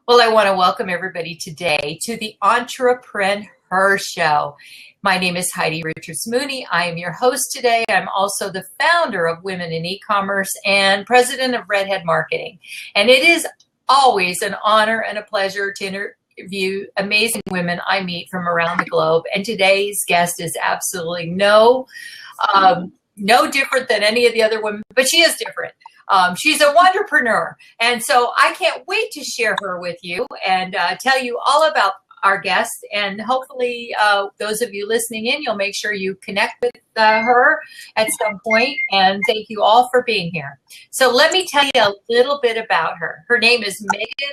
Well, I want to welcome everybody today to the EntreprenHer Show. My name is Heidi Richards Mooney. I am your host today. I'm also the founder of Women in E-Commerce and president of Redhead Marketing. And it is always an honor and a pleasure to interview amazing women I meet from around the globe. And today's guest is absolutely no different than any of the other women, but she is different. She's a wonderpreneur. And so I can't wait to share her with you and tell you all about our guest. And hopefully those of you listening in, you'll make sure you connect with her at some point. And thank you all for being here. So let me tell you a little bit about her. Her name is Meghan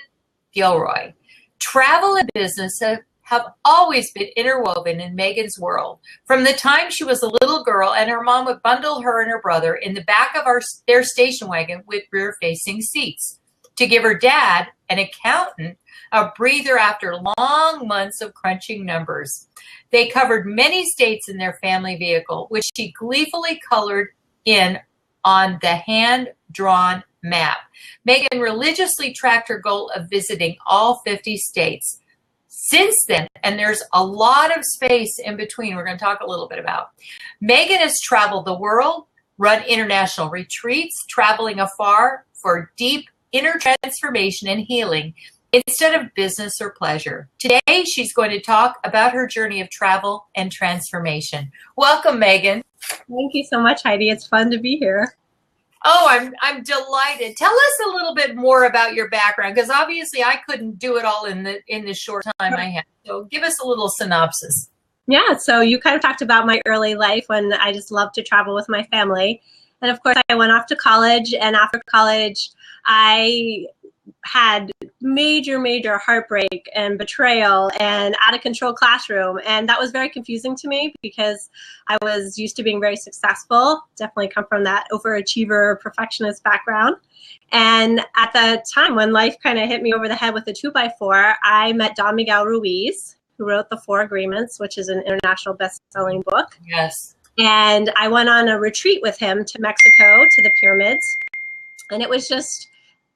Gilroy. Travel and business have always been interwoven in Meghan's world. From the time she was a little girl and her mom would bundle her and her brother in the back of their station wagon with rear-facing seats to give her dad, an accountant, a breather after long months of crunching numbers. They covered many states in their family vehicle, which she gleefully colored in on the hand-drawn map. Meghan religiously tracked her goal of visiting all 50 states. Since then, and there's a lot of space in between we're going to talk a little bit about, Meghan has traveled the world, run international retreats, traveling afar for deep inner transformation and healing instead of business or pleasure. Today, she's going to talk about her journey of travel and transformation. Welcome, Meghan. Thank you so much, Heidi. It's fun to be here. Oh, I'm delighted. Tell us a little bit more about your background, because obviously I couldn't do it all in the short time I had. So give us a little synopsis. Yeah, so you kind of talked about my early life when I just loved to travel with my family. And of course, I went off to college, and after college, I had major heartbreak and betrayal and out of control classroom. And that was very confusing to me because I was used to being very successful, definitely come from that overachiever perfectionist background. And at the time when life kind of hit me over the head with a 2x4, I met Don Miguel Ruiz, who wrote The Four Agreements, which is an international best-selling book. Yes. And I went on a retreat with him to Mexico, to the pyramids. And it was just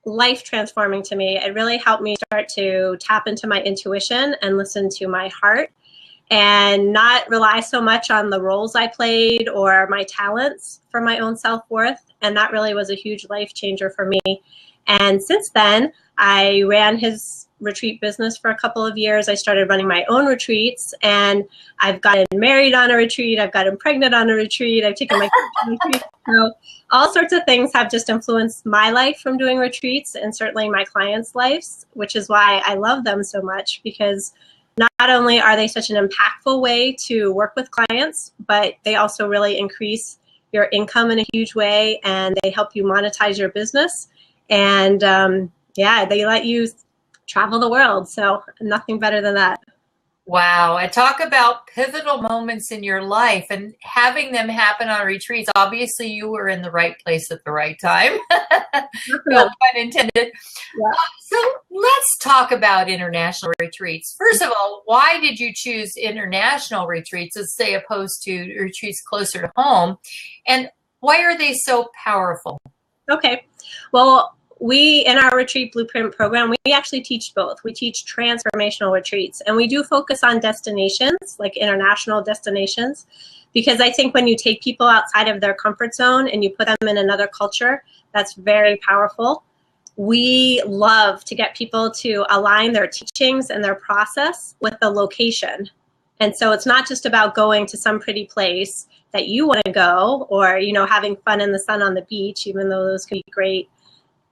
life transforming to me. It really helped me start to tap into my intuition and listen to my heart and not rely so much on the roles I played or my talents for my own self-worth. And that really was a huge life changer for me. And since then, I ran his retreat business for a couple of years. I started running my own retreats, and I've gotten married on a retreat. I've gotten pregnant on a retreat. I've taken my kids on a retreat. So all sorts of things have just influenced my life from doing retreats, and certainly my clients' lives, which is why I love them so much, because not only are they such an impactful way to work with clients, but they also really increase your income in a huge way, and they help you monetize your business. And they let you travel the world. So nothing better than that. Wow. I talk about pivotal moments in your life and having them happen on retreats. Obviously, you were in the right place at the right time. No pun intended. Yeah. So let's talk about international retreats. First of all, why did you choose international retreats as say opposed to retreats closer to home? And why are they so powerful? Okay. Well, we, in our retreat blueprint program, we actually teach both. We teach transformational retreats, and we do focus on destinations, like international destinations, because I think when you take people outside of their comfort zone and you put them in another culture, that's very powerful. We love to get people to align their teachings and their process with the location. And so it's not just about going to some pretty place that you want to go, or, having fun in the sun on the beach, even though those can be great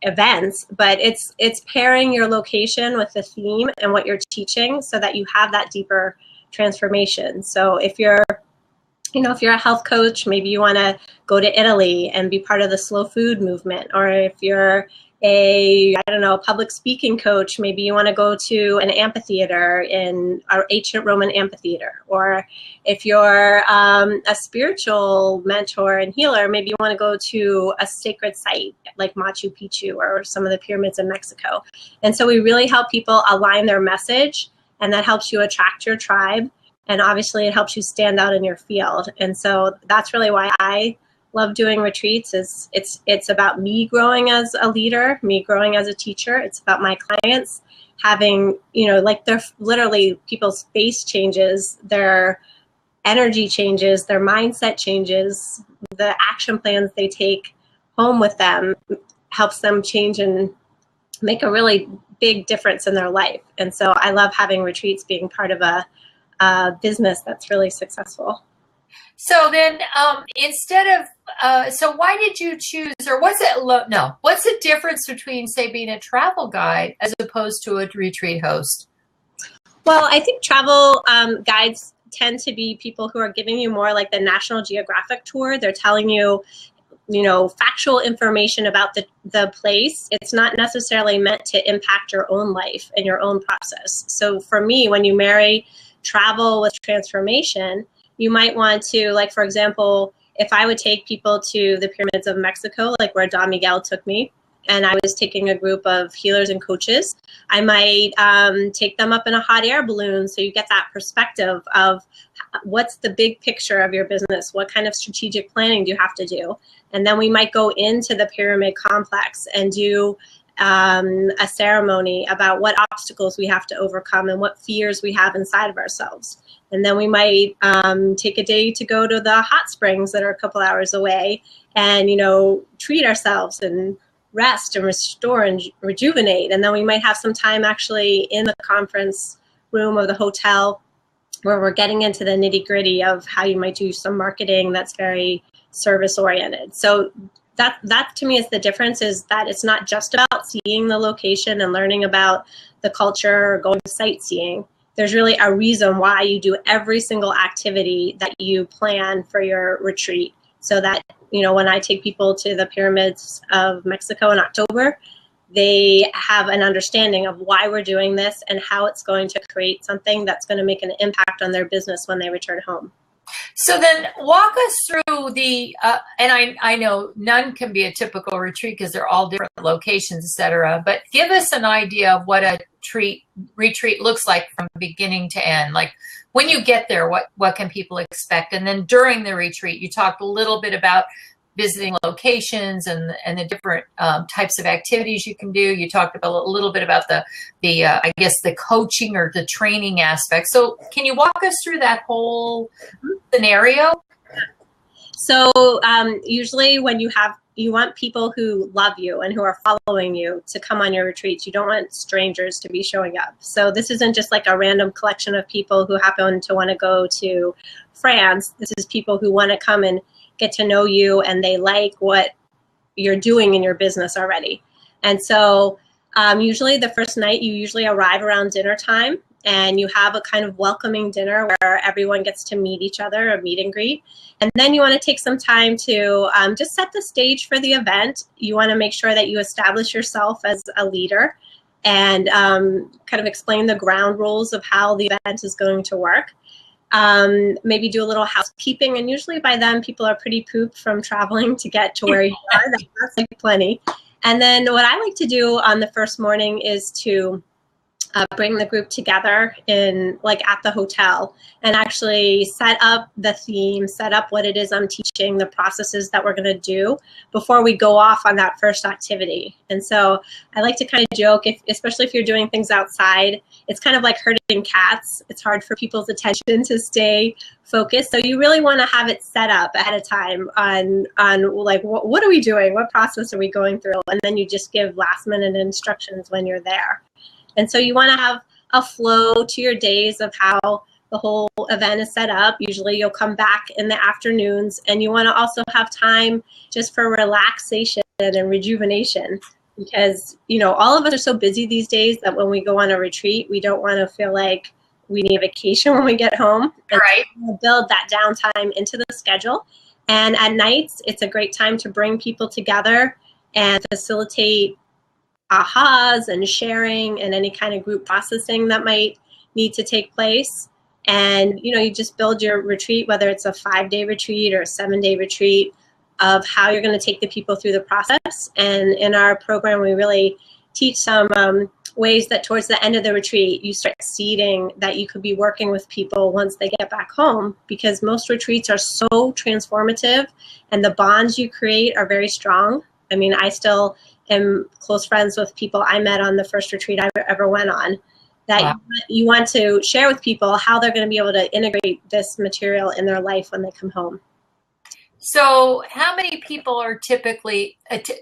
events, but it's pairing your location with the theme and what you're teaching so that you have that deeper transformation. So if you're a health coach, maybe you want to go to Italy and be part of the slow food movement. Or if you're a public speaking coach, maybe you want to go to an amphitheater in our ancient Roman amphitheater. Or if you're a spiritual mentor and healer, maybe you want to go to a sacred site like Machu Picchu or some of the pyramids in Mexico. And so we really help people align their message, and that helps you attract your tribe. And obviously it helps you stand out in your field. And so that's really why I love doing retreats. Is it's about me growing as a leader, me growing as a teacher. It's about my clients having, like they're literally people's face changes, their energy changes, their mindset changes, the action plans they take home with them helps them change and make a really big difference in their life. And so I love having retreats being part of a business that's really successful. So then instead of, so why did you choose, or what's the difference between, say, being a travel guide as opposed to a retreat host? Well, I think travel guides tend to be people who are giving you more like the National Geographic tour. They're telling you, factual information about the place. It's not necessarily meant to impact your own life and your own process. So for me, when you marry travel with transformation, you might want to, like, for example, if I would take people to the pyramids of Mexico, like where Don Miguel took me, and I was taking a group of healers and coaches, I might take them up in a hot air balloon so you get that perspective of what's the big picture of your business, what kind of strategic planning do you have to do. And then we might go into the pyramid complex and do a ceremony about what obstacles we have to overcome and what fears we have inside of ourselves. And then we might take a day to go to the hot springs that are a couple hours away and, treat ourselves and rest and restore and rejuvenate. And then we might have some time actually in the conference room of the hotel where we're getting into the nitty gritty of how you might do some marketing that's very service oriented. So that to me is the difference, is that it's not just about seeing the location and learning about the culture or going sightseeing. There's really a reason why you do every single activity that you plan for your retreat, so that, when I take people to the pyramids of Mexico in October, they have an understanding of why we're doing this and how it's going to create something that's going to make an impact on their business when they return home. So then walk us through the, and I know none can be a typical retreat because they're all different locations, etc. But give us an idea of what a retreat looks like from beginning to end. Like when you get there, what can people expect? And then during the retreat, you talked a little bit about visiting locations and the different types of activities you can do. You talked about a little bit about the I guess the coaching or the training aspect. So can you walk us through that whole scenario? So usually when you want people who love you and who are following you to come on your retreats. You don't want strangers to be showing up. So this isn't just like a random collection of people who happen to want to go to France. This is people who want to come and get to know you, and they like what you're doing in your business already. And so usually the first night, you usually arrive around dinner time, and you have a kind of welcoming dinner where everyone gets to meet each other, a meet and greet. And then you want to take some time to just set the stage for the event. You want to make sure that you establish yourself as a leader and kind of explain the ground rules of how the event is going to work. Maybe do a little housekeeping, and usually by then people are pretty pooped from traveling to get to where you are. That's like plenty. And then what I like to do on the first morning is to bring the group together at the hotel and actually set up the theme, set up what it is I'm teaching, the processes that we're going to do before we go off on that first activity. And so I like to kind of joke, especially if you're doing things outside, it's kind of like herding cats. It's hard for people's attention to stay focused. So you really want to have it set up ahead of time on like, what are we doing? What process are we going through? And then you just give last minute instructions when you're there. And so you want to have a flow to your days of how the whole event is set up. Usually you'll come back in the afternoons, and you want to also have time just for relaxation and rejuvenation, because, all of us are so busy these days that when we go on a retreat, we don't want to feel like we need a vacation when we get home. And right. So we'll build that downtime into the schedule. And at nights, it's a great time to bring people together and facilitate ahas and sharing and any kind of group processing that might need to take place. And, you just build your retreat, whether it's a 5-day retreat or a 7-day retreat, of how you're going to take the people through the process. And in our program, we really teach some ways that towards the end of the retreat, you start seeding that you could be working with people once they get back home, because most retreats are so transformative and the bonds you create are very strong. I mean, I still am close friends with people I met on the first retreat I ever went on, that Wow. you want to share with people how they're going to be able to integrate this material in their life when they come home. So how many people are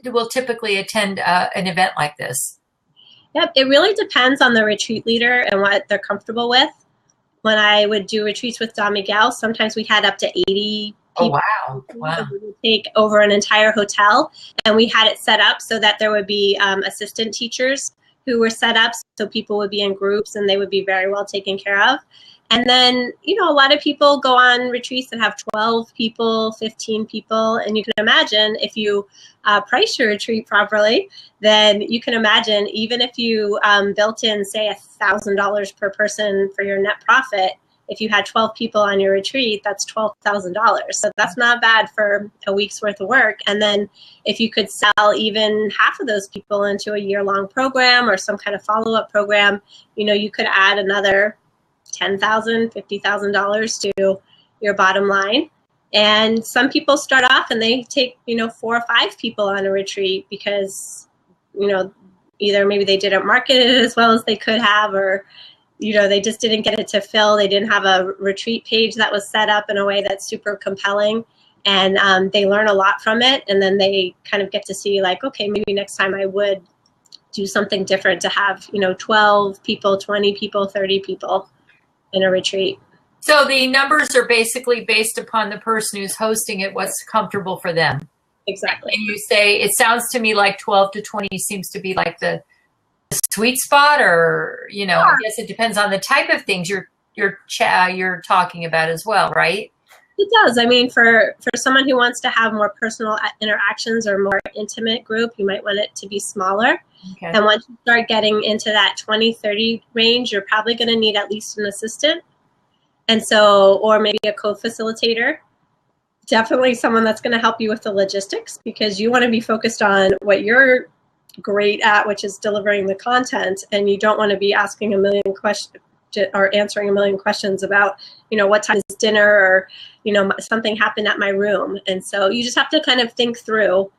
will typically attend an event like this? Yep, it really depends on the retreat leader and what they're comfortable with. When I would do retreats with Don Miguel, sometimes we had up to 80 people. Oh, wow. We would take over an entire hotel, and we had it set up so that there would be assistant teachers who were set up so people would be in groups and they would be very well taken care of. And then, a lot of people go on retreats that have 12 people, 15 people, and you can imagine if you price your retreat properly, then you can imagine even if you built in, say, $1,000 per person for your net profit, if you had 12 people on your retreat, that's $12,000. So that's not bad for a week's worth of work. And then if you could sell even half of those people into a year-long program or some kind of follow-up program, you could add another $10,000, $50,000 to your bottom line. And some people start off and they take, 4 or 5 people on a retreat because, either maybe they didn't market it as well as they could have, or, they just didn't get it to fill. They didn't have a retreat page that was set up in a way that's super compelling. And they learn a lot from it. And then they kind of get to see like, okay, maybe next time I would do something different to have, 12 people, 20 people, 30 people in a retreat. So the numbers are basically based upon the person who's hosting it, what's comfortable for them. Exactly. And you say, it sounds to me like 12 to 20 seems to be like the sweet spot, or, I guess it depends on the type of things you're talking about as well, right? It does. I mean, for someone who wants to have more personal interactions or more intimate group, you might want it to be smaller. Okay. And once you start getting into that 20, 30 range, you're probably going to need at least an assistant. And so, or maybe a co-facilitator. Definitely someone that's going to help you with the logistics, because you want to be focused on what you're great at, which is delivering the content. And you don't want to be asking a million questions or answering a million questions about, what time is dinner, or, something happened at my room. And so you just have to kind of think through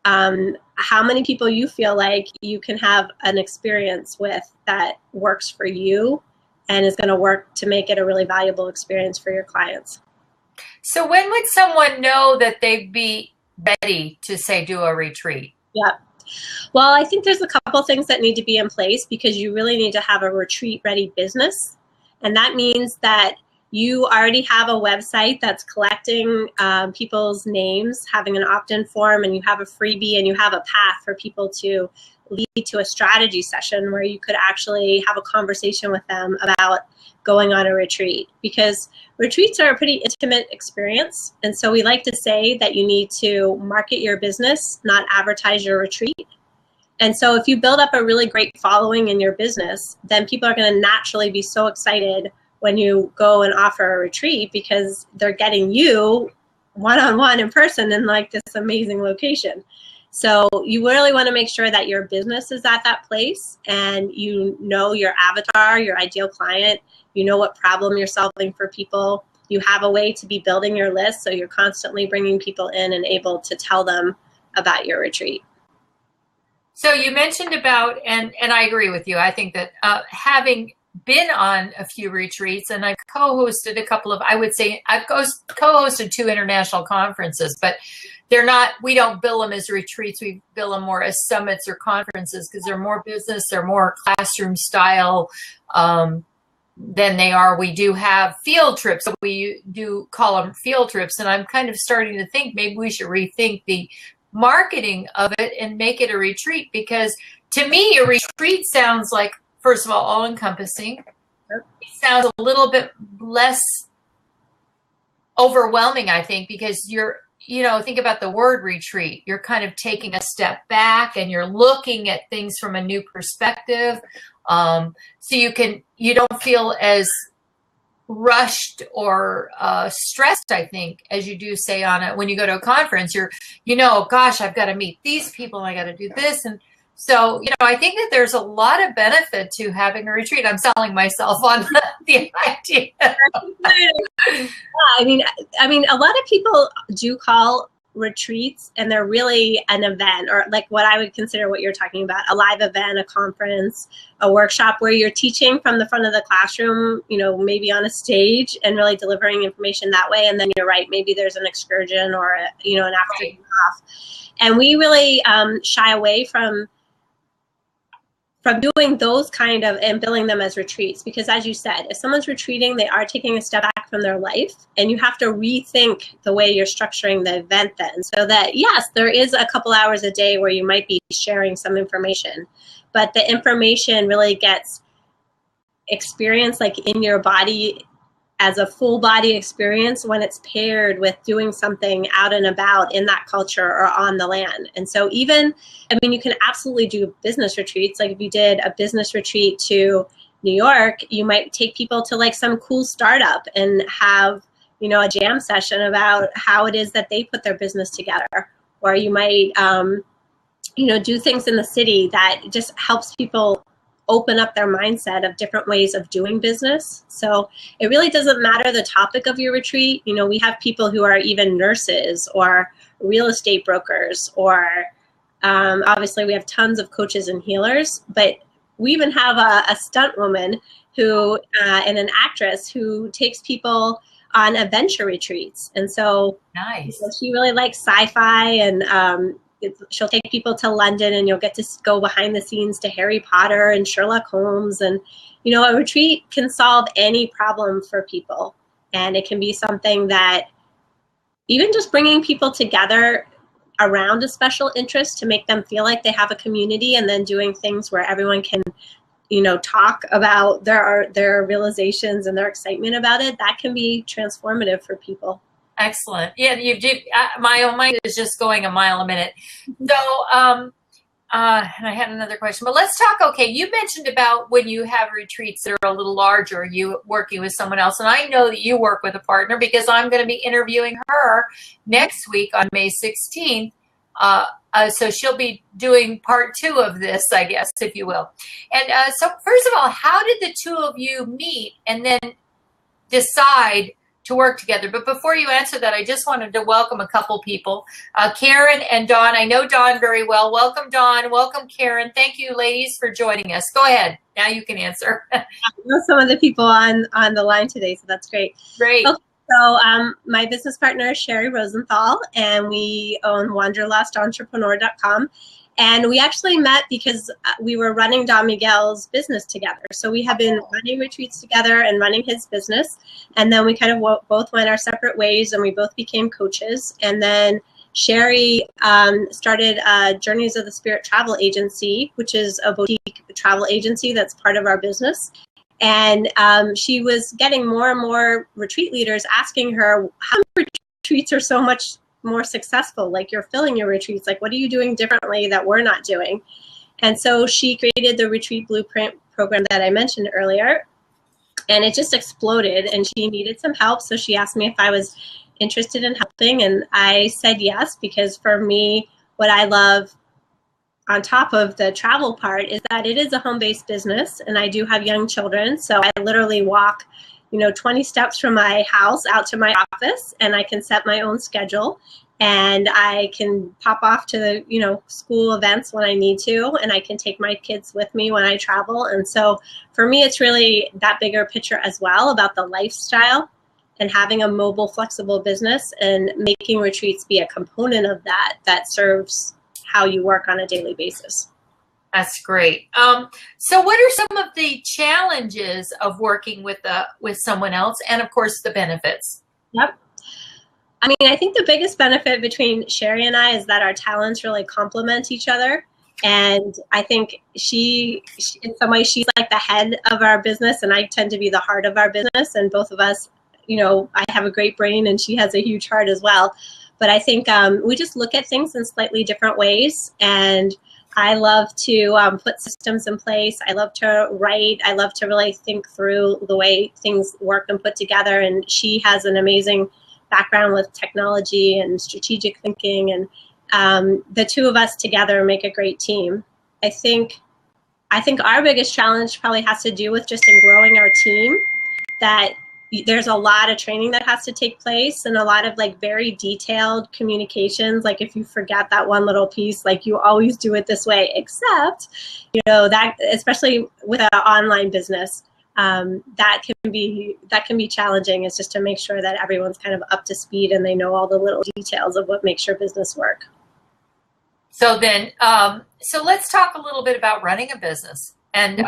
how many people you feel like you can have an experience with that works for you and is going to work to make it a really valuable experience for your clients. So when would someone know that they'd be ready to, say, do a retreat? Yeah. Well, I think there's a couple things that need to be in place, because you really need to have a retreat-ready business. And that means that you already have a website that's collecting people's names, having an opt-in form, and you have a freebie, and you have a path for people to lead to a strategy session where you could actually have a conversation with them about going on a retreat. Because retreats are a pretty intimate experience. And so we like to say that you need to market your business, not advertise your retreat. And so if you build up a really great following in your business, then people are going to naturally be so excited when you go and offer a retreat, because they're getting you one-on-one in person in like this amazing location. So you really want to make sure that your business is at that place, and you know your avatar, your ideal client, you know what problem you're solving for people. You have a way to be building your list, so you're constantly bringing people in and able to tell them about your retreat. So you mentioned about, and I agree with you, I think that having been on a few retreats, and I've co-hosted a couple of, I would say I've co-hosted 2 international conferences, but they're not, we don't bill them as retreats, we bill them more as summits or conferences, because they're more business, they're more classroom style than they are. We do have field trips, so we do call them field trips, and I'm kind of starting to think maybe we should rethink the marketing of it and make it a retreat, because to me a retreat sounds like, first of all encompassing. It sounds a little bit less overwhelming, I think, because you're, think about the word retreat. You're kind of taking a step back and you're looking at things from a new perspective. So you don't feel as rushed or stressed, I think, as you do, say, when you go to a conference. You're, gosh, I've got to meet these people and I got to do this. And so, I think that there's a lot of benefit to having a retreat. I'm selling myself on the idea. I mean, a lot of people do call retreats, and they're really an event, or like what I would consider what you're talking about, a live event, a conference, a workshop where you're teaching from the front of the classroom, maybe on a stage and really delivering information that way. And then you're right, maybe there's an excursion or an afternoon off. And we really shy away from doing those kind of and billing them as retreats, because as you said, if someone's retreating, they are taking a step back from their life, and you have to rethink the way you're structuring the event then, so that yes, there is a couple hours a day where you might be sharing some information, but the information really gets experienced like in your body as a full body experience when it's paired with doing something out and about in that culture or on the land. And so you can absolutely do business retreats. Like if you did a business retreat to New York, you might take people to like some cool startup and have, a jam session about how it is that they put their business together. Or you might, do things in the city that just helps people open up their mindset of different ways of doing business. So it really doesn't matter the topic of your retreat. We have people who are even nurses or real estate brokers, or obviously we have tons of coaches and healers, but we even have a stunt woman who and an actress who takes people on adventure retreats. And so nice. She really likes sci-fi, and she'll take people to London, and you'll get to go behind the scenes to Harry Potter and Sherlock Holmes. And, a retreat can solve any problem for people. And it can be something that even just bringing people together around a special interest to make them feel like they have a community, and then doing things where everyone can, talk about their realizations and their excitement about it, that can be transformative for people. Excellent. Yeah, my own mind is just going a mile a minute. So, and I had another question, but let's talk. Okay, you mentioned about when you have retreats that are a little larger, you working with someone else, and I know that you work with a partner because I'm going to be interviewing her next week on May 16th. So she'll be doing part 2 of this, I guess, if you will. And so, first of all, how did the two of you meet and then decide to work together? But before you answer that, I just wanted to welcome a couple people, Karen and Dawn. I know Dawn very well. Welcome, Dawn. Welcome, Karen. Thank you, ladies, for joining us. Go ahead. Now you can answer. I know some of the people on the line today, so that's great. Great. Okay, so my business partner is Sherry Rosenthal, and we own WanderlustEntrepreneur.com. And we actually met because we were running Don Miguel's business together. So we have been running retreats together and running his business. And then we kind of both went our separate ways, and we both became coaches. And then Sherry started Journeys of the Spirit Travel Agency, which is a boutique travel agency that's part of our business. And she was getting more and more retreat leaders asking her, how retreats are so much more successful? Like, you're filling your retreats. Like, what are you doing differently that we're not doing? And so she created the Retreat Blueprint program that I mentioned earlier. And it just exploded, and she needed some help. So she asked me if I was interested in helping. And I said yes, because for me, what I love on top of the travel part is that it is a home-based business, and I do have young children. So I literally walk 20 steps from my house out to my office, and I can set my own schedule, and I can pop off to school events when I need to, and I can take my kids with me when I travel. And so for me, it's really that bigger picture as well about the lifestyle and having a mobile, flexible business, and making retreats be a component of that serves how you work on a daily basis. That's great. So what are some of the challenges of working with someone else, and of course the benefits? Yep. I mean, I think the biggest benefit between Sherry and I is that our talents really complement each other. And I think she in some ways, she's like the head of our business, and I tend to be the heart of our business. And both of us, I have a great brain, and she has a huge heart as well. But I think we just look at things in slightly different ways. And I love to put systems in place. I love to write. I love to really think through the way things work and put together. And she has an amazing background with technology and strategic thinking. And the two of us together make a great team. I think our biggest challenge probably has to do with just in growing our team, that there's a lot of training that has to take place and a lot of like very detailed communications. Like if you forget that one little piece, like you always do it this way, except, you know, that especially with an online business, that can be challenging, is just to make sure that everyone's kind of up to speed and they know all the little details of what makes your business work. So then, so let's talk a little bit about running a business. And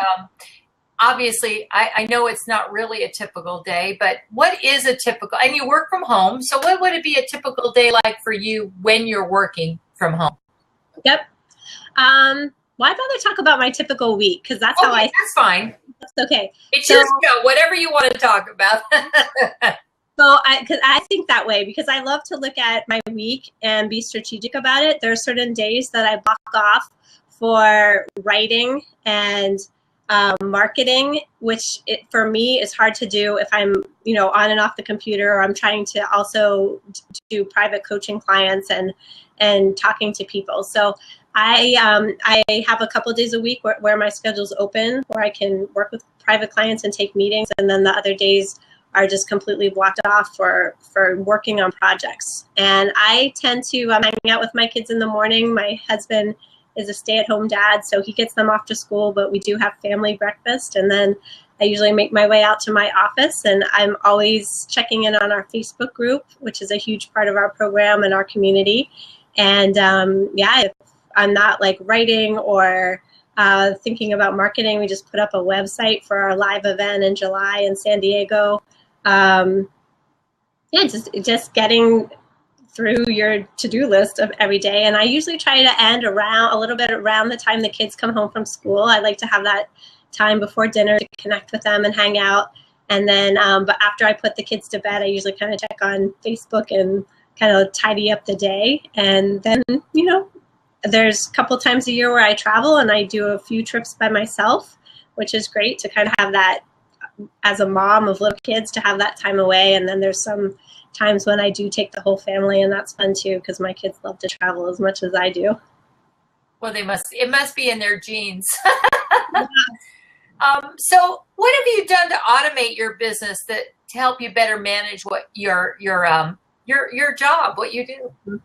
obviously, I know it's not really a typical day, but what is a typical, and you work from home, so what would it be a typical day like for you when you're working from home? Yep. Well, I'd rather talk about my typical week, because that's how that's fine. That's okay. It's your show, whatever you want to talk about. So I think that way, because I love to look at my week and be strategic about it. There are certain days that I block off for writing and marketing, which for me is hard to do if I'm, you know, on and off the computer, or I'm trying to also do private coaching clients and talking to people. So I have a couple of days a week where my schedule's open, where I can work with private clients and take meetings, and then the other days are just completely blocked off for working on projects. And I tend to hang out with my kids in the morning. My husband is a stay-at-home dad, so he gets them off to school, but we do have family breakfast. And then I usually make my way out to my office, and I'm always checking in on our Facebook group, which is a huge part of our program and our community. And if I'm not like writing or thinking about marketing, we just put up a website for our live event in July in San Diego. Just getting through your to-do list of every day. And I usually try to end a little bit around the time the kids come home from school. I like to have that time before dinner to connect with them and hang out. And then, but after I put the kids to bed, I usually kind of check on Facebook and kind of tidy up the day. And then, you know, there's a couple times a year where I travel and I do a few trips by myself, which is great to kind of have that as a mom of little kids, to have that time away. And then there's some times when I do take the whole family, and that's fun too, because my kids love to travel as much as I do. Well, it must be in their genes. So what have you done to automate your business to help you better manage what your job, what you do?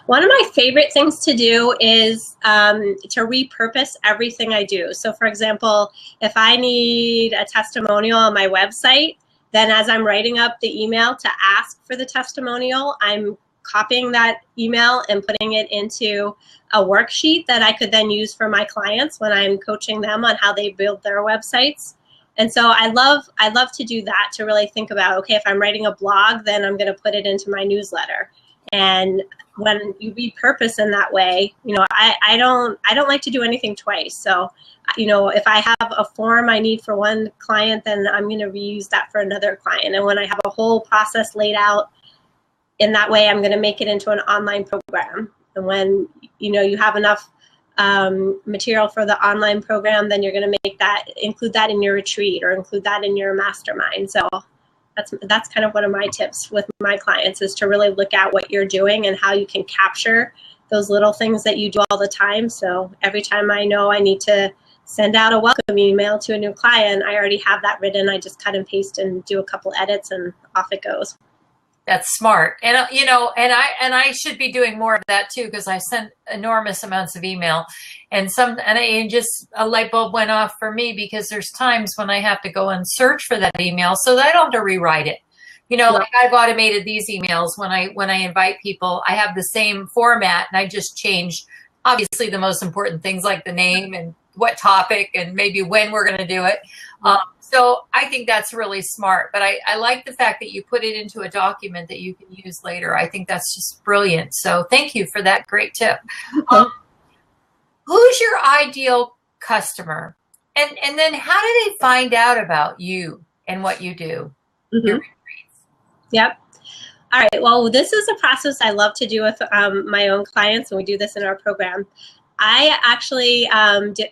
One of my favorite things to do is to repurpose everything I do. So for example, if I need a testimonial on my website, then as I'm writing up the email to ask for the testimonial, I'm copying that email and putting it into a worksheet that I could then use for my clients when I'm coaching them on how they build their websites. And so I love to do that, to really think about, okay, if I'm writing a blog, then I'm going to put it into my newsletter. And when you repurpose in that way, you know, I don't like to do anything twice. So, you know, if I have a form I need for one client, then I'm going to reuse that for another client. And when I have a whole process laid out in that way, I'm going to make it into an online program. And when, you know, you have enough material for the online program, then you're going to include that in your retreat or include that in your mastermind. So that's kind of one of my tips with my clients, is to really look at what you're doing and how you can capture those little things that you do all the time. So every time I know I need to send out a welcome email to a new client, I already have that written. I just cut and paste and do a couple edits and off it goes. That's smart. And, you know, and I should be doing more of that too, because I send enormous amounts of email, and just a light bulb went off for me, because there's times when I have to go and search for that email so that I don't have to rewrite it. You know, like I've automated these emails when I invite people. I have the same format, and I just change, obviously, the most important things like the name and what topic and maybe when we're going to do it. So I think that's really smart. But I like the fact that you put it into a document that you can use later. I think that's just brilliant. So thank you for that great tip. Who's your ideal customer? And then how do they find out about you and what you do? Mm-hmm. Yep. All right. Well, this is a process I love to do with my own clients, and we do this in our program. I actually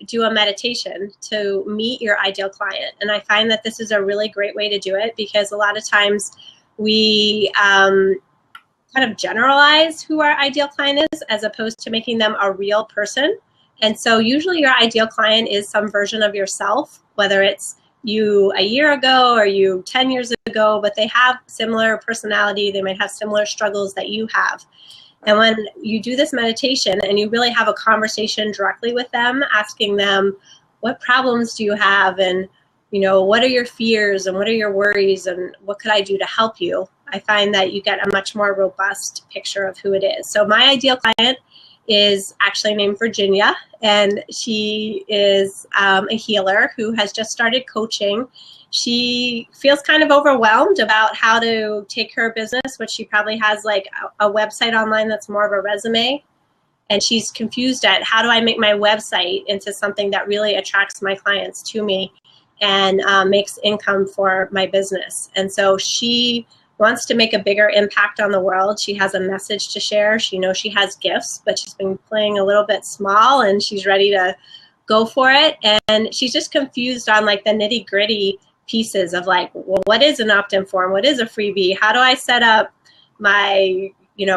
do a meditation to meet your ideal client. And I find that this is a really great way to do it, because a lot of times we kind of generalize who our ideal client is as opposed to making them a real person. And so usually your ideal client is some version of yourself, whether it's, you a year ago or you 10 years ago, but they have similar personality. They might have similar struggles that you have. And when you do this meditation and you really have a conversation directly with them, asking them, what problems do you have? And, what are your fears and what are your worries and what could I do to help you? I find that you get a much more robust picture of who it is. So my ideal client is actually named Virginia, and she is a healer who has just started coaching. She feels kind of overwhelmed about how to take her business, which she probably has like a website online that's more of a resume. And she's confused at how do I make my website into something that really attracts my clients to me and makes income for my business. And so she wants to make a bigger impact on the world. She has a message to share. She knows she has gifts, but she's been playing a little bit small and she's ready to go for it. And she's just confused on like the nitty gritty pieces of like, well, what is an opt-in form? What is a freebie? How do I set up my,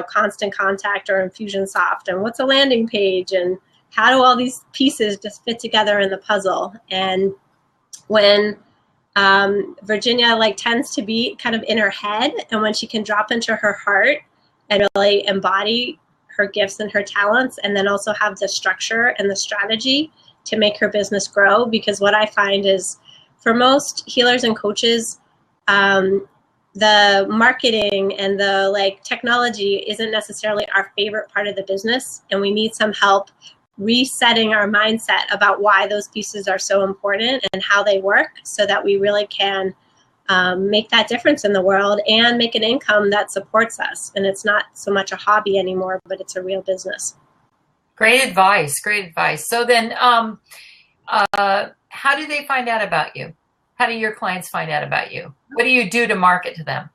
Constant Contact or Infusionsoft? And what's a landing page? And how do all these pieces just fit together in the puzzle? And when Virginia tends to be kind of in her head, and when she can drop into her heart and really embody her gifts and her talents, and then also have the structure and the strategy to make her business grow. Because what I find is for most healers and coaches, the marketing and the technology isn't necessarily our favorite part of the business, and we need some help resetting our mindset about why those pieces are so important and how they work, so that we really can make that difference in the world and make an income that supports us. And it's not so much a hobby anymore, but it's a real business. Great advice. Great advice. So then how do they find out about you? How do your clients find out about you? What do you do to market to them?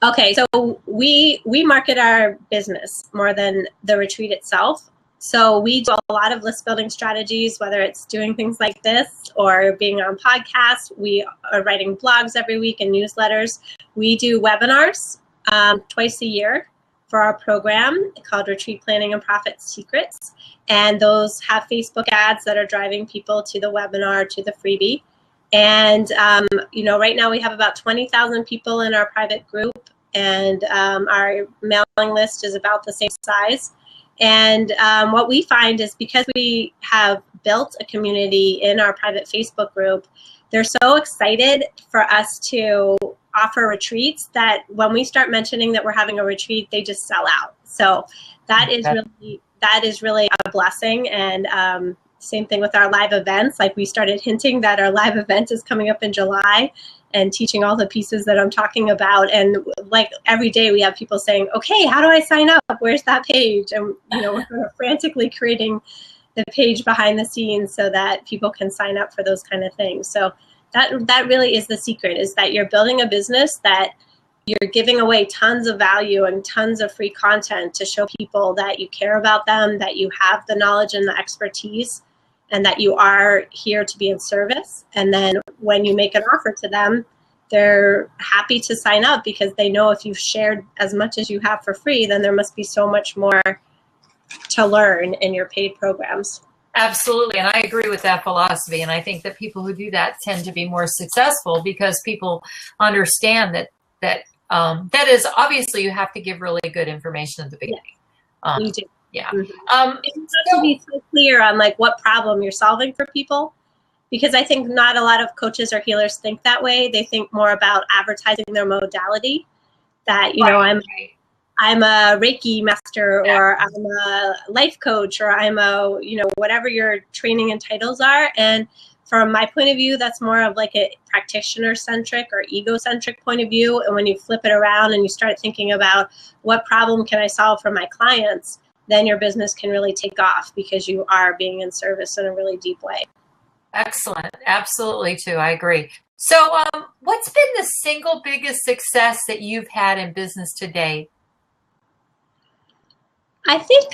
Okay, so we market our business more than the retreat itself. So we do a lot of list building strategies, whether it's doing things like this or being on podcasts. We are writing blogs every week and newsletters. We do webinars twice a year for our program called Retreat Planning and Profit Secrets. And those have Facebook ads that are driving people to the webinar, to the freebie. And, right now we have about 20,000 people in our private group, and our mailing list is about the same size. And what we find is because we have built a community in our private Facebook group, they're so excited for us to offer retreats that when we start mentioning that we're having a retreat, they just sell out. So that is really a blessing. And same thing with our live events. We started hinting that our live event is coming up in July and teaching all the pieces that I'm talking about. And every day we have people saying, okay, how do I sign up? Where's that page? And we're kind of frantically creating the page behind the scenes so that people can sign up for those kind of things. So that really is the secret, is that you're building a business that you're giving away tons of value and tons of free content to show people that you care about them, that you have the knowledge and the expertise, and that you are here to be in service. And then when you make an offer to them, they're happy to sign up because they know if you've shared as much as you have for free, then there must be so much more to learn in your paid programs. Absolutely. And I agree with that philosophy. And I think that people who do that tend to be more successful because people understand that is obviously you have to give really good information at the beginning. You do. Yeah. Mm-hmm. You have to be so clear on what problem you're solving for people, because I think not a lot of coaches or healers think that way. They think more about advertising their modality, that, I'm a Reiki master, or I'm a life coach, or I'm a, whatever your training and titles are. And from my point of view, that's more of a practitioner-centric or ego-centric point of view. And when you flip it around and you start thinking about what problem can I solve for my clients, then your business can really take off because you are being in service in a really deep way. Excellent. Absolutely, too. I agree. So what's been the single biggest success that you've had in business today? I think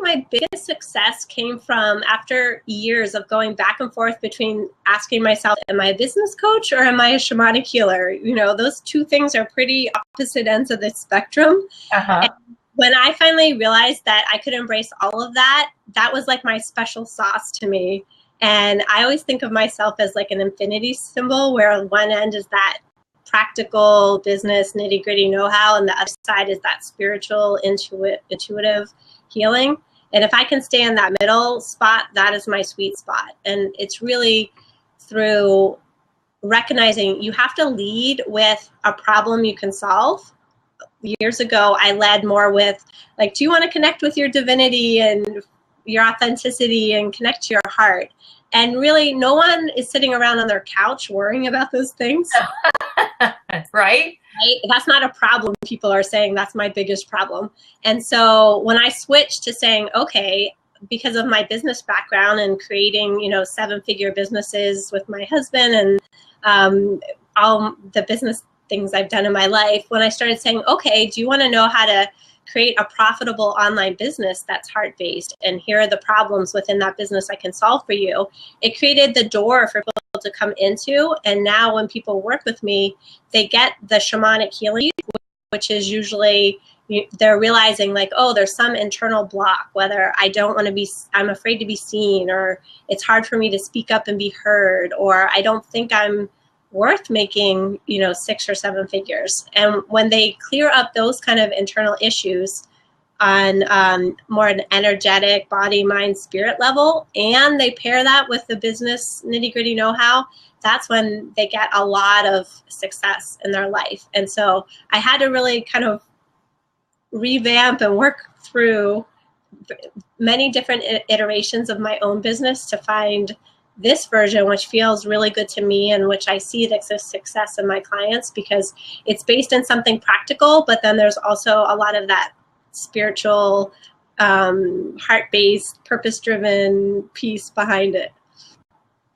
my biggest success came from after years of going back and forth between asking myself, am I a business coach or am I a shamanic healer? Those two things are pretty opposite ends of the spectrum. Uh-huh. And when I finally realized that I could embrace all of that, that was my special sauce to me. And I always think of myself as like an infinity symbol, where on one end is that practical business nitty gritty know-how, and the other side is that spiritual intuitive healing. And if I can stay in that middle spot, that is my sweet spot. And it's really through recognizing you have to lead with a problem you can solve. Years ago, I led more with like, do you want to connect with your divinity and your authenticity and connect to your heart? And really, no one is sitting around on their couch worrying about those things. Right? That's not a problem. People are saying that's my biggest problem. And so when I switched to saying, okay, because of my business background and creating, 7-figure businesses with my husband and all the business things I've done in my life, when I started saying, okay, do you want to know how to create a profitable online business that's heart-based, and here are the problems within that business I can solve for you, it created the door for people to come into. And now when people work with me, they get the shamanic healing, which is usually they're realizing like, oh, there's some internal block, whether I'm afraid to be seen, or it's hard for me to speak up and be heard, or I don't think I'm worth making, 6 or 7 figures. And when they clear up those kind of internal issues on more an energetic body, mind, spirit level, and they pair that with the business nitty gritty know-how, that's when they get a lot of success in their life. And so I had to really kind of revamp and work through many different iterations of my own business to find this version, which feels really good to me and which I see the success in my clients, because it's based in something practical, but then there's also a lot of that spiritual, heart-based, purpose-driven piece behind it.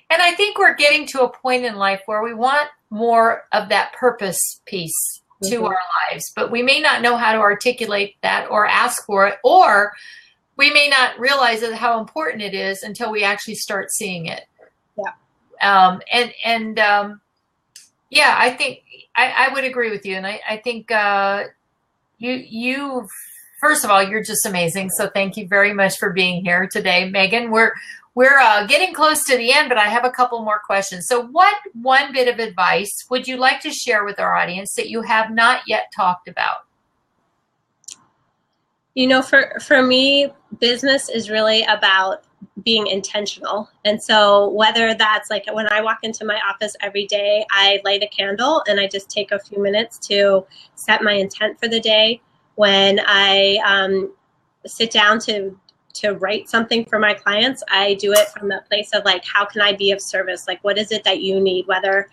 And I think we're getting to a point in life where we want more of that purpose piece to our lives, but we may not know how to articulate that or ask for it, or we may not realize how important it is until we actually start seeing it. Yeah. Yeah, I think I would agree with you. And I think you first of all, you're just amazing. So thank you very much for being here today, Meghan. We're getting close to the end, but I have a couple more questions. So what one bit of advice would you like to share with our audience that you have not yet talked about? For me, business is really about being intentional. And so whether that's like when I walk into my office every day, I light a candle and I just take a few minutes to set my intent for the day. When I sit down to write something for my clients, I do it from the place of like, how can I be of service? Like, what is it that you need? Whether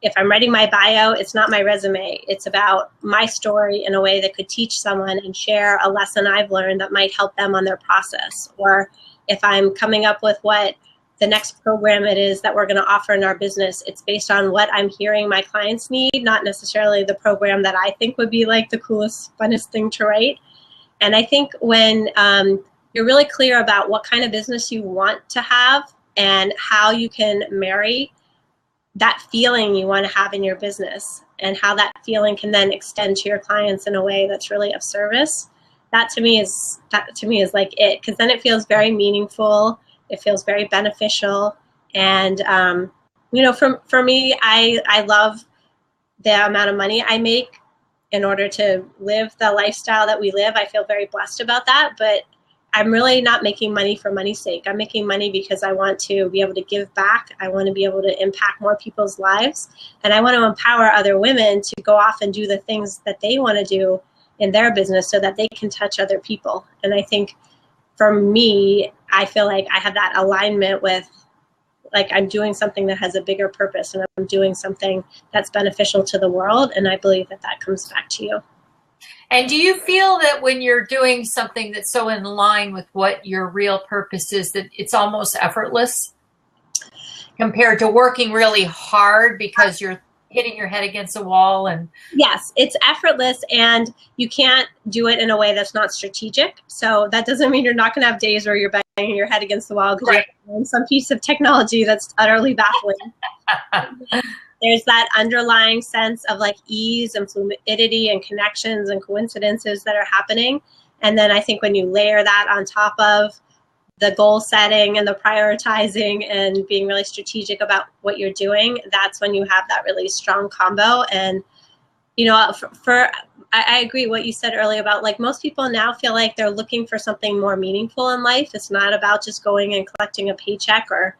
if I'm writing my bio, it's not my resume. It's about my story in a way that could teach someone and share a lesson I've learned that might help them on their process. Or if I'm coming up with what the next program it is that we're going to offer in our business, it's based on what I'm hearing my clients need, not necessarily the program that I think would be like the coolest, funnest thing to write. And I think when you're really clear about what kind of business you want to have and how you can marry that feeling you want to have in your business and how that feeling can then extend to your clients in a way that's really of service, that to me is like it, because then it feels very meaningful. It feels very beneficial. And, for me, I love the amount of money I make in order to live the lifestyle that we live. I feel very blessed about that, but I'm really not making money for money's sake. I'm making money because I want to be able to give back. I want to be able to impact more people's lives. And I want to empower other women to go off and do the things that they want to do in their business so that they can touch other people. And I think for me, I feel like I have that alignment with, like, I'm doing something that has a bigger purpose and I'm doing something that's beneficial to the world. And I believe that that comes back to you. And do you feel that when you're doing something that's so in line with what your real purpose is, that it's almost effortless compared to working really hard because you're hitting your head against a wall? And yes, it's effortless, and you can't do it in a way that's not strategic. So that doesn't mean you're not going to have days where you're banging your head against the wall because right. you're doing some piece of technology that's utterly baffling. There's that underlying sense of like ease and fluidity and connections and coincidences that are happening. And then I think when you layer that on top of the goal setting and the prioritizing and being really strategic about what you're doing, that's when you have that really strong combo. And, you know, I agree what you said earlier about, like, most people now feel like they're looking for something more meaningful in life. It's not about just going and collecting a paycheck or,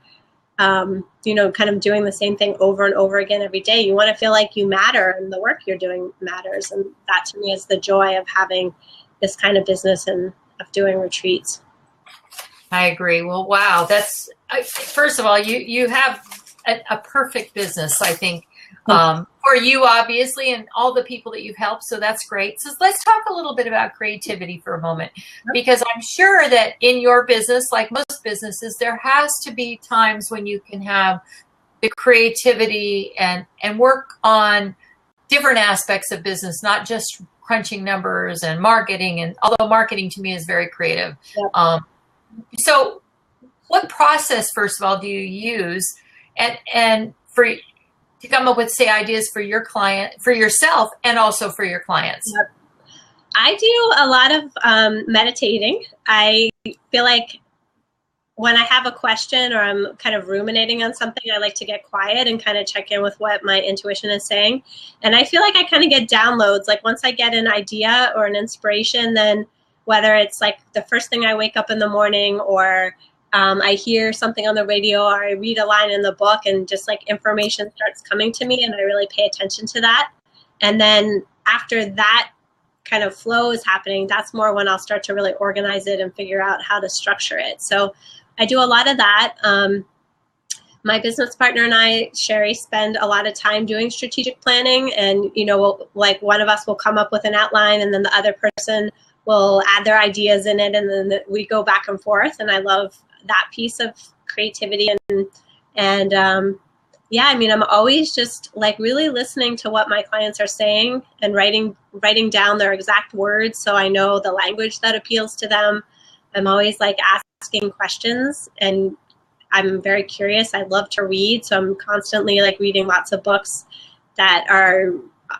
you know, kind of doing the same thing over and over again every day. You want to feel like you matter and the work you're doing matters. And that to me is the joy of having this kind of business and of doing retreats. I agree. Well, wow. First of all, you have a perfect business, I think, for you, obviously, and all the people that you've helped. So that's great. So let's talk a little bit about creativity for a moment, because I'm sure that in your business, like most businesses, there has to be times when you can have the creativity and work on different aspects of business, not just crunching numbers and marketing. And although marketing to me is very creative. Yep. So what process, first of all, do you use and to come up with, say, ideas for your client, for yourself, and also for your clients? Yep. I do a lot of meditating. I feel like when I have a question or I'm kind of ruminating on something, I like to get quiet and kind of check in with what my intuition is saying. And I feel like I kind of get downloads. Like once I get an idea or an inspiration, then whether it's like the first thing I wake up in the morning, or I hear something on the radio, or I read a line in the book, and just like information starts coming to me and I really pay attention to that. And then after that kind of flow is happening, that's more when I'll start to really organize it and figure out how to structure it. So I do a lot of that. My business partner and I, Sherry, spend a lot of time doing strategic planning, and, you know, like one of us will come up with an outline and then the other person will add their ideas in it, and then we go back and forth. And I love that piece of creativity. And yeah, I mean, I'm always just like really listening to what my clients are saying and writing down their exact words so I know the language that appeals to them. I'm always like asking questions, and I'm very curious. I love to read, so I'm constantly like reading lots of books that are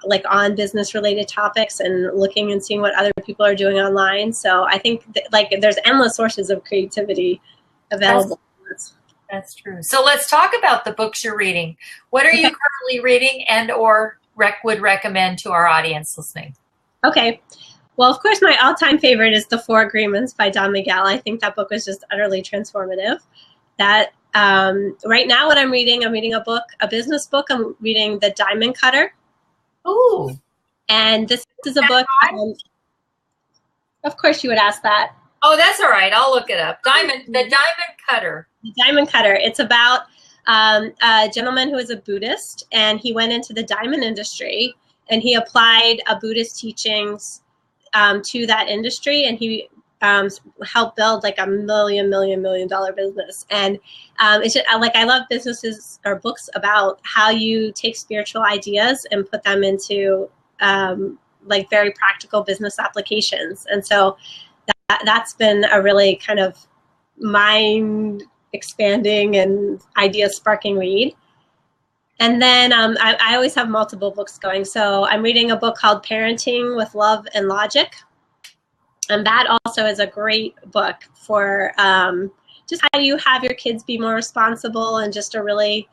like on business related topics and looking and seeing what other people are doing online. So I think like there's endless sources of creativity available. That's true. So let's talk about the books you're reading. What are you currently reading and or would recommend to our audience listening? Okay. Well, of course, my all-time favorite is The Four Agreements by Don Miguel. I think that book was just utterly transformative. That right now what I'm reading a business book. I'm reading The Diamond Cutter. Ooh. And this is a book. Of course you would ask that. Oh, that's all right. I'll look it up. The Diamond Cutter. The Diamond Cutter. It's about a gentleman who is a Buddhist, and he went into the diamond industry, and he applied Buddhist teachings to that industry, and he helped build like a $1 million business. And it's just, like, I love businesses or books about how you take spiritual ideas and put them into like very practical business applications. And so that's been a really kind of mind expanding and idea sparking read. And then I always have multiple books going. So I'm reading a book called Parenting with Love and Logic. And that also is a great book for just how you have your kids be more responsible, and just a really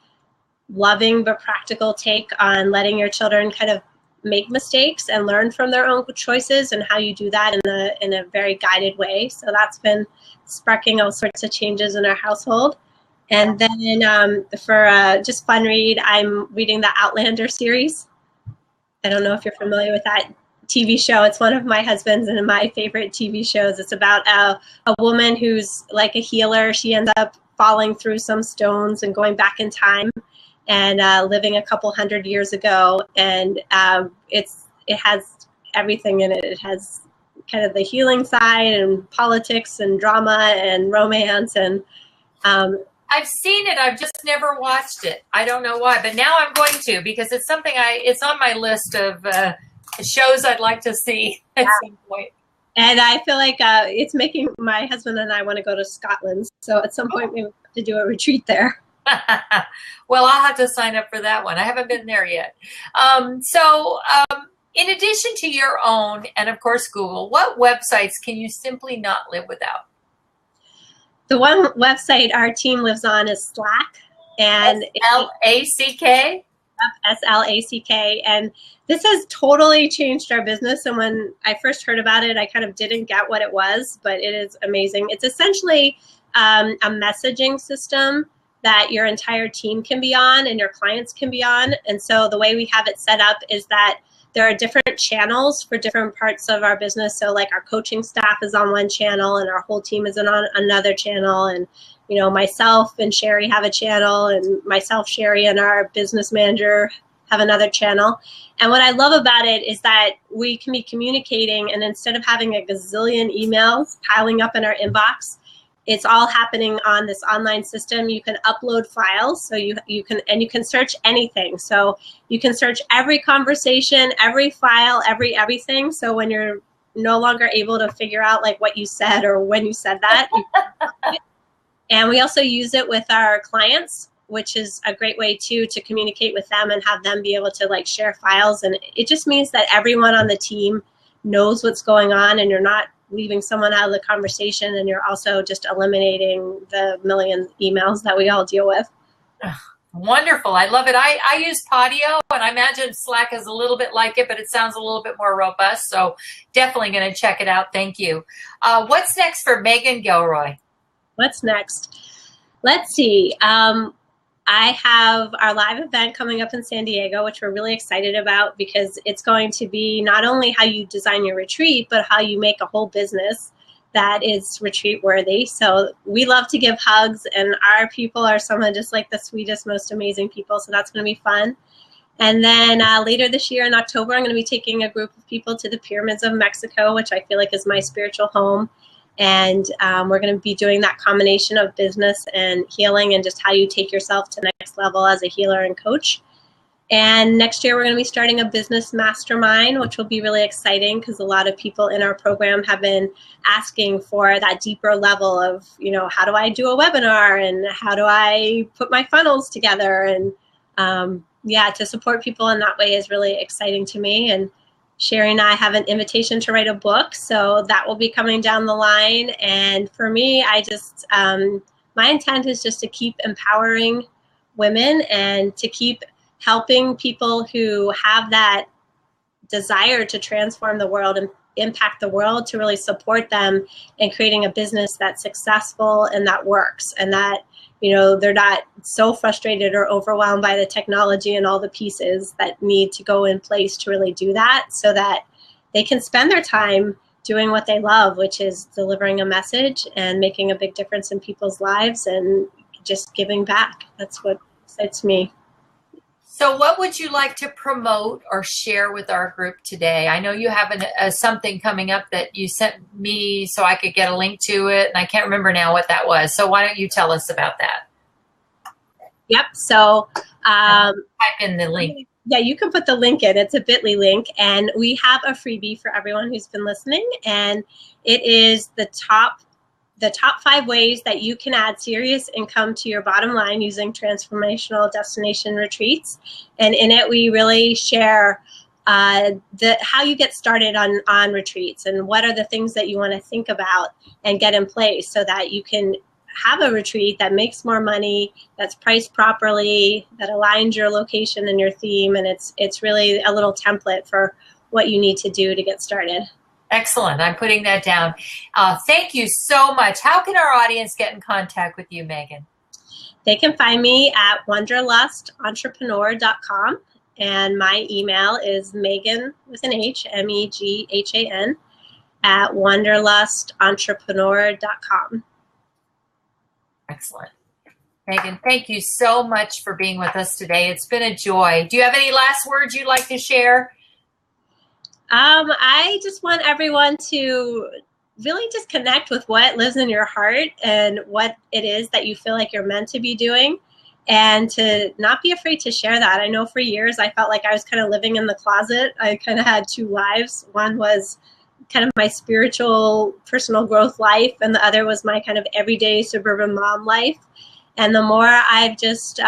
loving but practical take on letting your children kind of make mistakes and learn from their own choices, and how you do that in a very guided way. So that's been sparking all sorts of changes in our household. And then for just fun read, I'm reading the Outlander series. I don't know if you're familiar with that TV show. It's one of my husband's and my favorite TV shows. It's about a woman who's like a healer. She ends up falling through some stones and going back in time and living a couple hundred years ago. And it has everything in it. It has kind of the healing side and politics and drama and romance. And I've seen it. I've just never watched it. I don't know why, but now I'm going to, because it's something it's on my list of shows I'd like to see at some point. And I feel like it's making my husband and I want to go to Scotland. So at some point we have to do a retreat there. Well, I'll have to sign up for that one. I haven't been there yet. In addition to your own, and of course Google, what websites can you simply not live without? The one website our team lives on is Slack, and Slack. Slack, and this has totally changed our business. And when I first heard about it, I kind of didn't get what it was, but it is amazing. It's essentially a messaging system that your entire team can be on and your clients can be on. And so the way we have it set up is that there are different channels for different parts of our business. So like our coaching staff is on one channel and our whole team is on another channel. And, you know, myself and Sherry have a channel, and myself, Sherry, and our business manager have another channel. And what I love about it is that we can be communicating, and instead of having a gazillion emails piling up in our inbox, it's all happening on this online system. You can upload files, so you can search anything. So you can search every conversation, every file, everything. So when you're no longer able to figure out like what you said or when you said that. And we also use it with our clients, which is a great way too to communicate with them and have them be able to like share files. And it just means that everyone on the team knows what's going on, and you're not leaving someone out of the conversation, and you're also just eliminating the million emails that we all deal with. Wonderful. I love it. I use Podio, and I imagine Slack is a little bit like it, but it sounds a little bit more robust. So definitely going to check it out. Thank you. What's next for Meghan Gilroy? What's next? Let's see. I have our live event coming up in San Diego, which we're really excited about, because it's going to be not only how you design your retreat, but how you make a whole business that is retreat worthy. So we love to give hugs, and our people are some of just like the sweetest, most amazing people. So that's going to be fun. And then later this year in October, I'm going to be taking a group of people to the pyramids of Mexico, which I feel like is my spiritual home. And we're going to be doing that combination of business and healing, and just how you take yourself to the next level as a healer and coach. And next year, we're going to be starting a business mastermind, which will be really exciting, because a lot of people in our program have been asking for that deeper level of, you know, how do I do a webinar, and how do I put my funnels together? And yeah, to support people in that way is really exciting to me. And Sherry and I have an invitation to write a book, so that will be coming down the line. And for me, I just, my intent is just to keep empowering women and to keep helping people who have that desire to transform the world and impact the world, to really support them in creating a business that's successful and that works, and that, you know, they're not so frustrated or overwhelmed by the technology and all the pieces that need to go in place to really do that, so that they can spend their time doing what they love, which is delivering a message and making a big difference in people's lives and just giving back. That's what excites me. So what would you like to promote or share with our group today? I know you have something coming up that you sent me so I could get a link to it, and I can't remember now what that was. So why don't you tell us about that? Yep. So type in the link. Yeah, you can put the link in. It's a bit.ly link, and we have a freebie for everyone who's been listening, and it is the top 5 ways that you can add serious income to your bottom line using transformational destination retreats. And in it, we really share how you get started on retreats, and what are the things that you want to think about and get in place so that you can have a retreat that makes more money, that's priced properly, that aligns your location and your theme. And it's really a little template for what you need to do to get started. Excellent. I'm putting that down. Thank you so much. How can our audience get in contact with you, Meghan? They can find me at wanderlustentrepreneur.com, and my email is Meghan with an H, Meghan, at wanderlustentrepreneur.com. Excellent. Meghan, thank you so much for being with us today. It's been a joy. Do you have any last words you'd like to share? I just want everyone to really just connect with what lives in your heart and what it is that you feel like you're meant to be doing, and to not be afraid to share that. I know for years I felt like I was kind of living in the closet. I kind of had 2 lives. One was kind of my spiritual personal growth life, and the other was my kind of everyday suburban mom life. And the more I've just,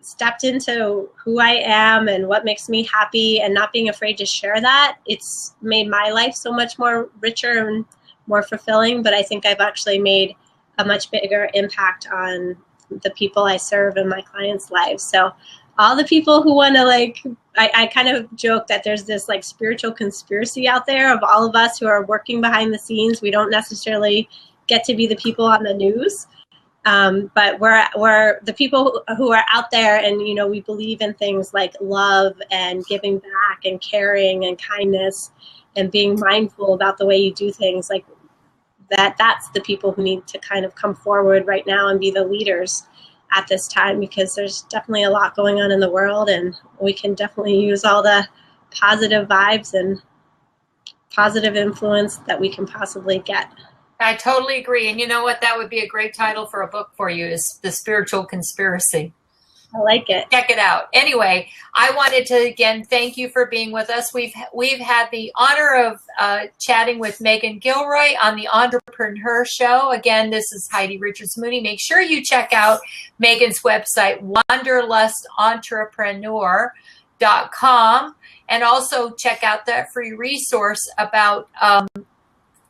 stepped into who I am and what makes me happy, and not being afraid to share that, it's made my life so much more richer and more fulfilling, but I think I've actually made a much bigger impact on the people I serve in my clients' lives. So all the people who want to I kind of joke that there's this like spiritual conspiracy out there of all of us who are working behind the scenes. We don't necessarily get to be the people on the news, but we're the people who are out there, and you know, we believe in things like love and giving back and caring and kindness and being mindful about the way you do things. Like that's the people who need to kind of come forward right now and be the leaders at this time, because there's definitely a lot going on in the world, and we can definitely use all the positive vibes and positive influence that we can possibly get. I totally agree. And you know what? That would be a great title for a book for you, is The Spiritual Conspiracy. I like it. Check it out. Anyway, I wanted to again thank you for being with us. We've had the honor of chatting with Meghan Gilroy on the EntreprenHer show. Again, this is Heidi Richards Mooney. Make sure you check out Meghan's website, wanderlustentrepreneur.com, and also check out that free resource about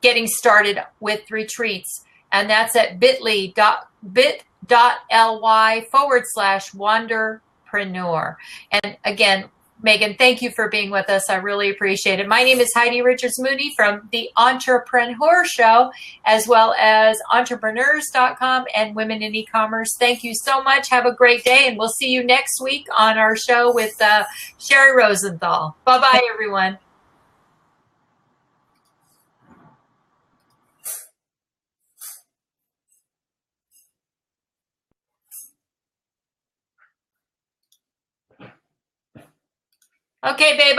getting started with retreats, and that's at bit.ly/wanderpreneur. And again, Meghan, thank you for being with us. I really appreciate it. My name is Heidi Richards Mooney from the EntreprenHer show, as well as entrepreneurs.com and Women in E-commerce. Thank you so much. Have a great day, and we'll see you next week on our show with Sherry Rosenthal. Bye-bye, everyone. Okay, babe.